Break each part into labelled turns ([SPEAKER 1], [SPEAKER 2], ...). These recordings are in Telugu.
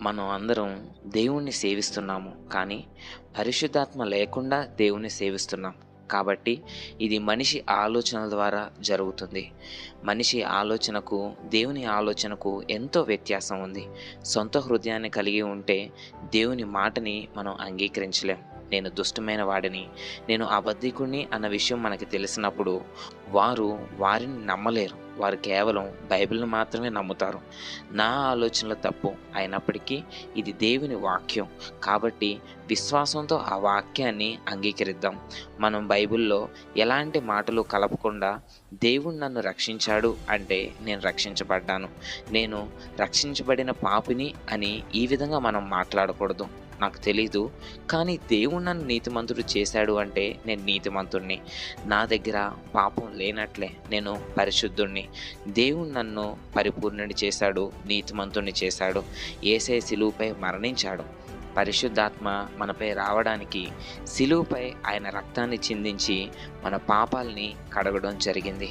[SPEAKER 1] మనం అందరం దేవుణ్ణి సేవిస్తున్నాము. కానీ పరిశుద్ధాత్మ లేకుండా దేవుణ్ణి సేవిస్తున్నాం. కాబట్టి ఇది మనిషి ఆలోచనల ద్వారా జరుగుతుంది. మనిషి ఆలోచనకు, దేవుని ఆలోచనకు ఎంతో వ్యత్యాసం ఉంది. సొంత హృదయాన్ని కలిగి ఉంటే దేవుని మాటని మనం అంగీకరించలేం. నేను దుష్టమైన వాడిని, నేను అబద్ధికుడిని అన్న విషయం మనకి తెలిసినప్పుడు వారిని నమ్మలేరు. వారు కేవలం బైబిల్‌ని మాత్రమే నమ్ముతారు. నా ఆలోచనలు తప్పు అయినప్పటికీ ఇది దేవుని వాక్యం. కాబట్టి విశ్వాసంతో ఆ వాక్యాన్ని అంగీకరిద్దాం. మనం బైబిల్‌లో ఎలాంటి మాటలు కలపకుండా దేవుడు నన్ను రక్షించాడు అంటే నేను రక్షించబడ్డాను. నేను రక్షించబడిన పాపిని అని ఈ విధంగా మనం మాట్లాడకూడదు. నాకు తెలీదు. కానీ దేవుడు నన్ను నీతిమంతుడు చేశాడు అంటే నేను నీతిమంతుడిని. నా దగ్గర పాపం లేనట్లే. నేను పరిశుద్ధుడిని. దేవుడు నన్ను పరిపూర్ణుడిని చేశాడు, నీతిమంతుడిని చేశాడు. యేసయ్య సిలువపై మరణించాడు. పరిశుద్ధాత్మ మనపై రావడానికి సిలువపై ఆయన రక్తాన్ని చిందించి మన పాపాల్ని కడగడం జరిగింది.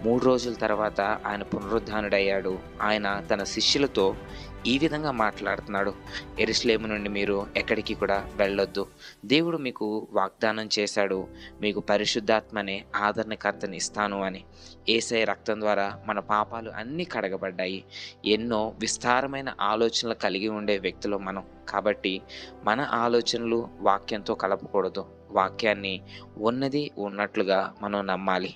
[SPEAKER 1] 3 రోజుల తర్వాత ఆయన పునరుద్ధానుడయ్యాడు. ఆయన తన శిష్యులతో ఈ విధంగా మాట్లాడుతున్నాడు. యెరూషలేము నుండి మీరు ఎక్కడికి కూడా వెళ్ళొద్దు. దేవుడు మీకు వాగ్దానం చేశాడు, మీకు పరిశుద్ధాత్మనే ఆదరణకర్తని ఇస్తాను అని. యేసయ్య రక్తం ద్వారా మన పాపాలు అన్నీ కడగబడ్డాయి. ఎన్నో విస్తారమైన ఆలోచనలు కలిగి ఉండే వ్యక్తులు మనం. కాబట్టి మన ఆలోచనలు వాక్యంతో కలపకూడదు. వాక్యాన్ని ఉన్నది ఉన్నట్లుగా మనం నమ్మాలి.